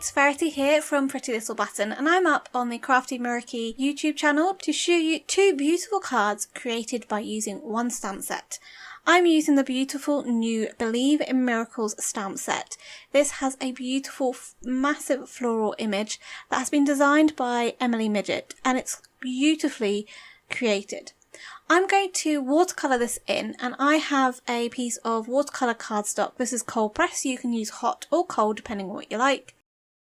it's Verity here from Pretty Little Button, and I'm up on the Crafty Murky YouTube channel to show you two beautiful cards created by using one stamp set. I'm using the beautiful new Believe in Miracles stamp set. This has a beautiful massive floral image that has been designed by Emily Midget, and it's beautifully created. I'm going to watercolour this in, and I have a piece of watercolour cardstock. This is cold press, you can use hot or cold depending on what you like.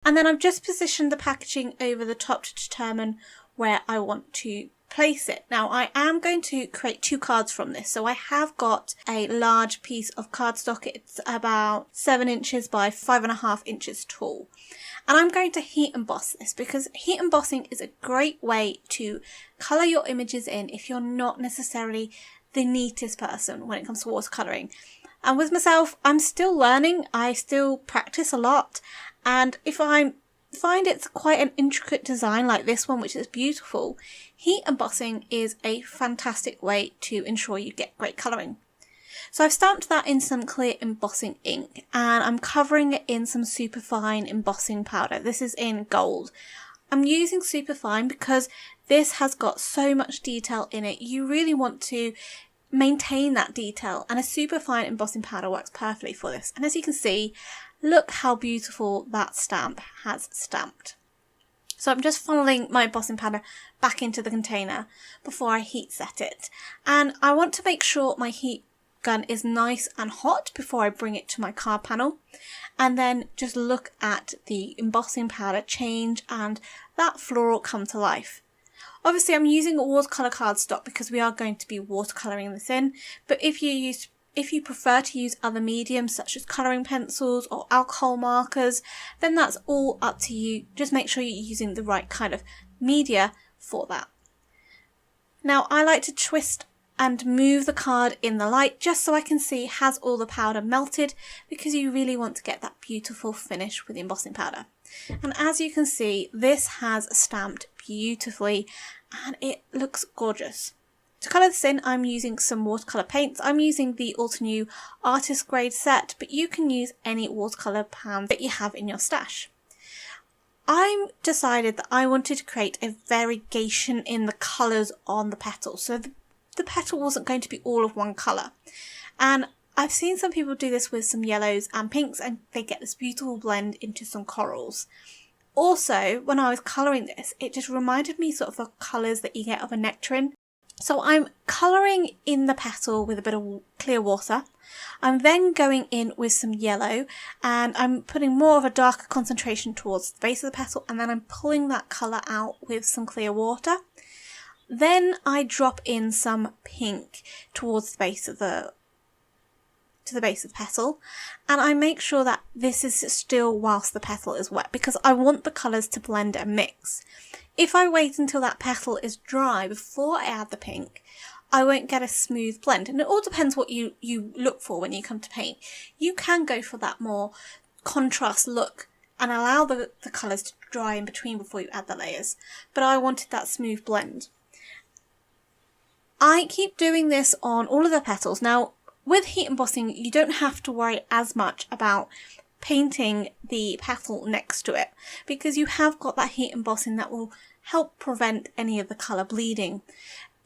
And then I've just positioned the packaging over the top to determine where I want to place it. Now I am going to create two cards from this, so I have got a large piece of cardstock. It's about 7 inches by 5.5 inches tall. And I'm going to heat emboss this because heat embossing is a great way to colour your images in if you're not necessarily the neatest person when it comes to watercolouring. And with myself, I'm still learning, I still practice a lot, and if I find it's quite an intricate design like this one, which is beautiful, heat embossing is a fantastic way to ensure you get great colouring. So I've stamped that in some clear embossing ink, and I'm covering it in some superfine embossing powder. This is in gold. I'm using superfine because this has got so much detail in it. You really want to maintain that detail, and a superfine embossing powder works perfectly for this. And as you can see, look how beautiful that stamp has stamped. So I'm just funneling my embossing powder back into the container before I heat set it. And I want to make sure my heat gun is nice and hot before I bring it to my card panel, and then just look at the embossing powder change and that floral come to life. Obviously I'm using a watercolour cardstock because we are going to be watercolouring this in, but if you prefer to use other mediums such as colouring pencils or alcohol markers, then that's all up to you. Just make sure you're using the right kind of media for that. Now I like to twist and move the card in the light just so I can see has all the powder melted, because you really want to get that beautiful finish with the embossing powder. And as you can see, this has stamped beautifully and it looks gorgeous. To colour this in, I'm using some watercolour paints. I'm using the Altenew artist grade set, but you can use any watercolour pan that you have in your stash. I decided that I wanted to create a variegation in the colours on the petals, so the petal wasn't going to be all of one colour. And I've seen some people do this with some yellows and pinks, and they get this beautiful blend into some corals. Also, when I was colouring this, it just reminded me sort of the colours that you get of a nectarine. So I'm colouring in the petal with a bit of clear water. I'm then going in with some yellow, and I'm putting more of a darker concentration towards the base of the petal, and then I'm pulling that colour out with some clear water. Then I drop in some pink towards the base of the petal, and I make sure that this is still whilst the petal is wet because I want the colours to blend and mix. If I wait until that petal is dry before I add the pink, I won't get a smooth blend. And it all depends what you look for when you come to paint. You can go for that more contrast look and allow the colours to dry in between before you add the layers, but I wanted that smooth blend. I keep doing this on all of the petals. Now, with heat embossing, you don't have to worry as much about painting the petal next to it because you have got that heat embossing that will help prevent any of the colour bleeding.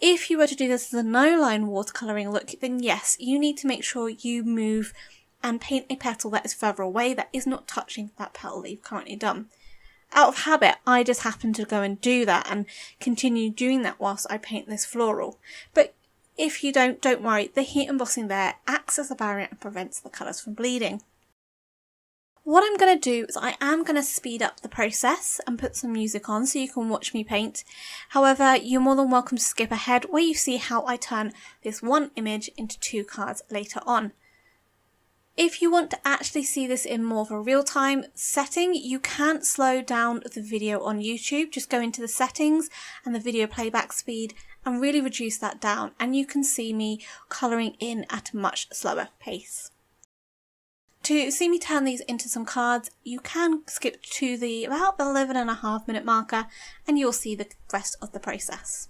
If you were to do this as a no-line watercolouring look, then yes, you need to make sure you move and paint a petal that is further away, that is not touching that petal that you've currently done. Out of habit, I just happen to go and do that and continue doing that whilst I paint this floral. But if you don't worry, the heat embossing there acts as a barrier and prevents the colours from bleeding. What I'm going to do is I am going to speed up the process and put some music on so you can watch me paint. However, you're more than welcome to skip ahead where you see how I turn this one image into two cards later on. If you want to actually see this in more of a real-time setting, you can slow down the video on YouTube. Just go into the settings and the video playback speed and really reduce that down, and you can see me colouring in at a much slower pace. To see me turn these into some cards, you can skip to about the 11.5 minute marker and you'll see the rest of the process.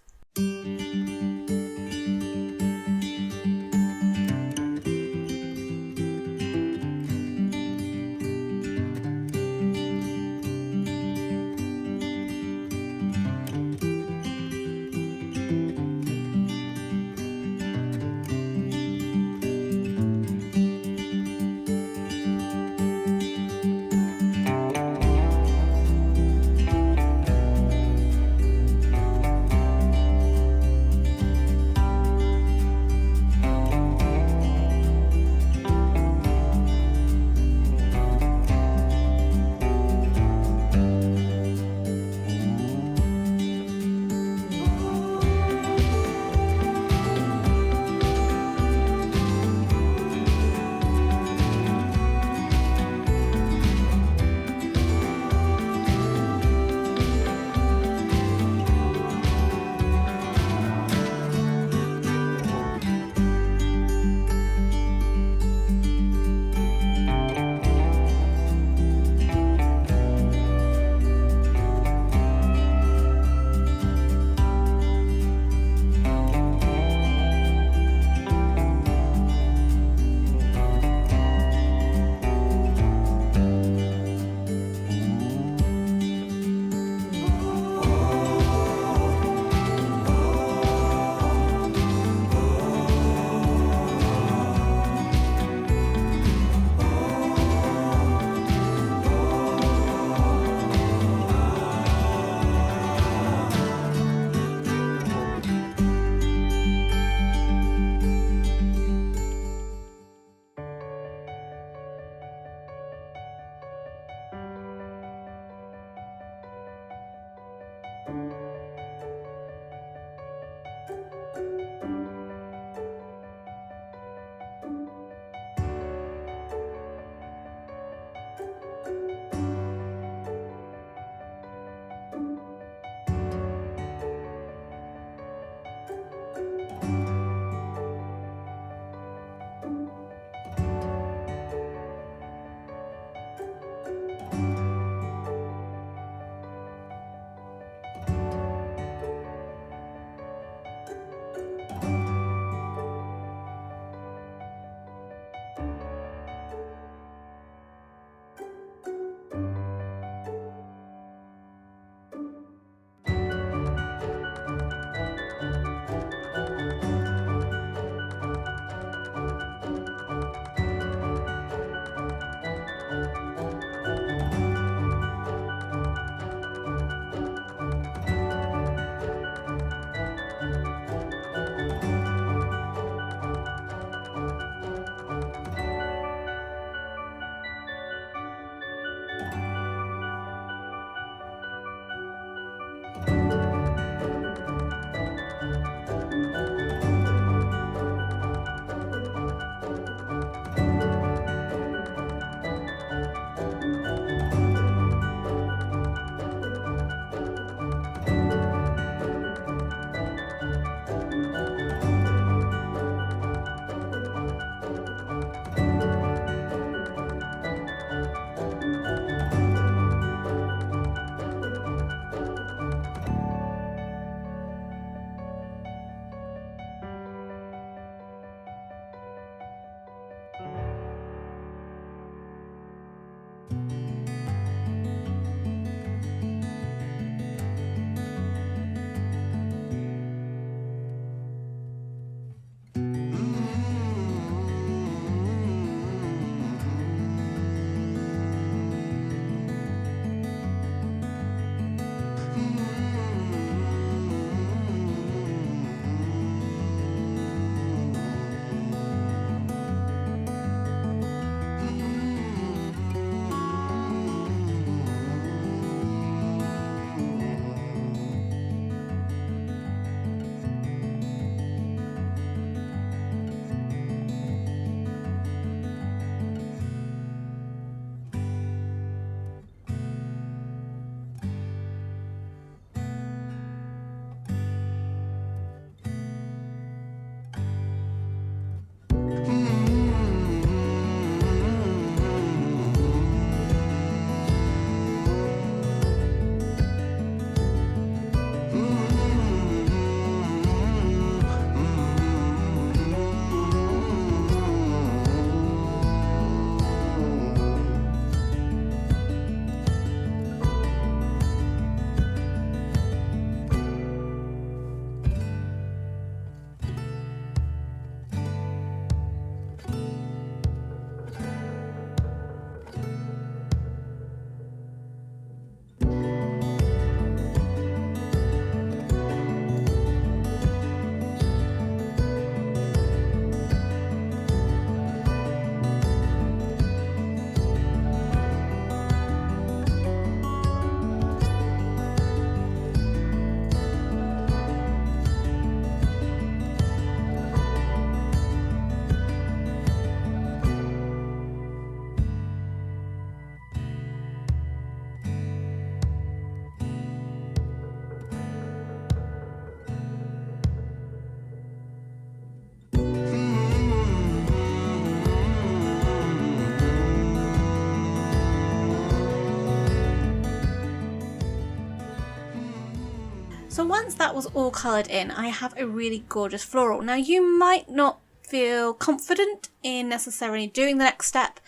once that was all coloured in, I have a really gorgeous floral. Now you might not feel confident in necessarily doing the next step,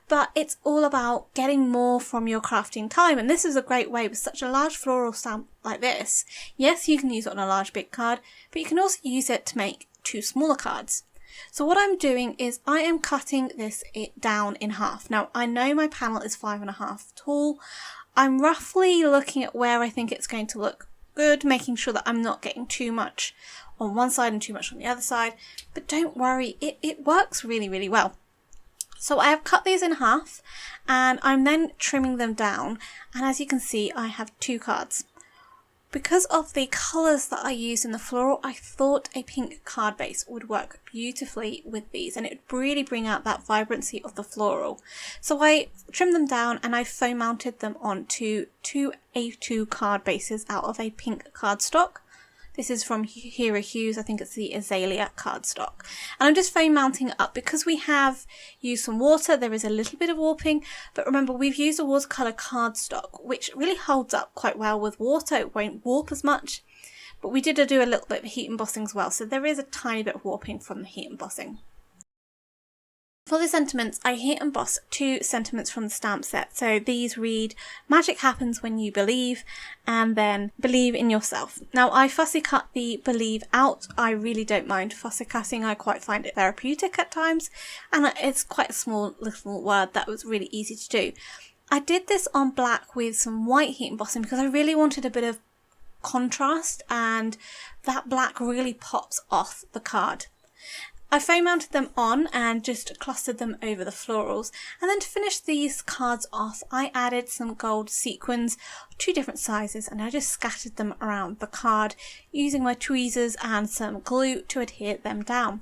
but it's all about getting more from your crafting time, and this is a great way with such a large floral stamp like this. Yes, you can use it on a large big card, but you can also use it to make 2 smaller cards. So what I'm doing is I am cutting this down in half. Now I know my panel is 5.5 tall. I'm roughly looking at where I think it's going to look good, making sure that I'm not getting too much on one side and too much on the other side, but don't worry, it works really, really well. So I have cut these in half and I'm then trimming them down, and as you can see I have 2 cards. Because of the colours that I used in the floral, I thought a pink card base would work beautifully with these, and it would really bring out that vibrancy of the floral. So I trimmed them down and I foam mounted them onto 2 A2 card bases out of a pink cardstock. This is from Hero Hughes, I think it's the Azalea cardstock. And I'm just foam mounting it up because we have used some water, there is a little bit of warping, but remember we've used a watercolour cardstock which really holds up quite well with water, it won't warp as much. But we did do a little bit of heat embossing as well, so there is a tiny bit of warping from the heat embossing. For the sentiments, I heat embossed 2 sentiments from the stamp set. So these read, magic happens when you believe, and then believe in yourself. Now I fussy cut the believe out. I really don't mind fussy cutting. I quite find it therapeutic at times, and it's quite a small little word that was really easy to do. I did this on black with some white heat embossing because I really wanted a bit of contrast, and that black really pops off the card. I foam mounted them on and just clustered them over the florals, and then to finish these cards off I added some gold sequins, 2 different sizes, and I just scattered them around the card using my tweezers and some glue to adhere them down.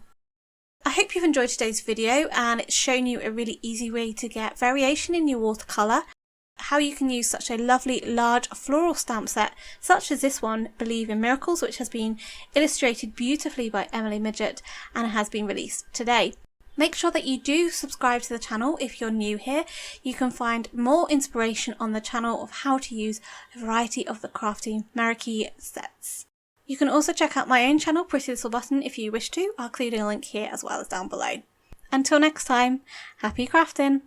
I hope you've enjoyed today's video and it's shown you a really easy way to get variation in your watercolour, how you can use such a lovely large floral stamp set such as this one, Believe in Miracles, which has been illustrated beautifully by Emily Midget and has been released today. Make sure that you do subscribe to the channel if you're new here. You can find more inspiration on the channel of how to use a variety of the crafty Verity sets. You can also check out my own channel, Pretty Little Button, if you wish to. I'll include a link here as well as down below. Until next time, happy crafting!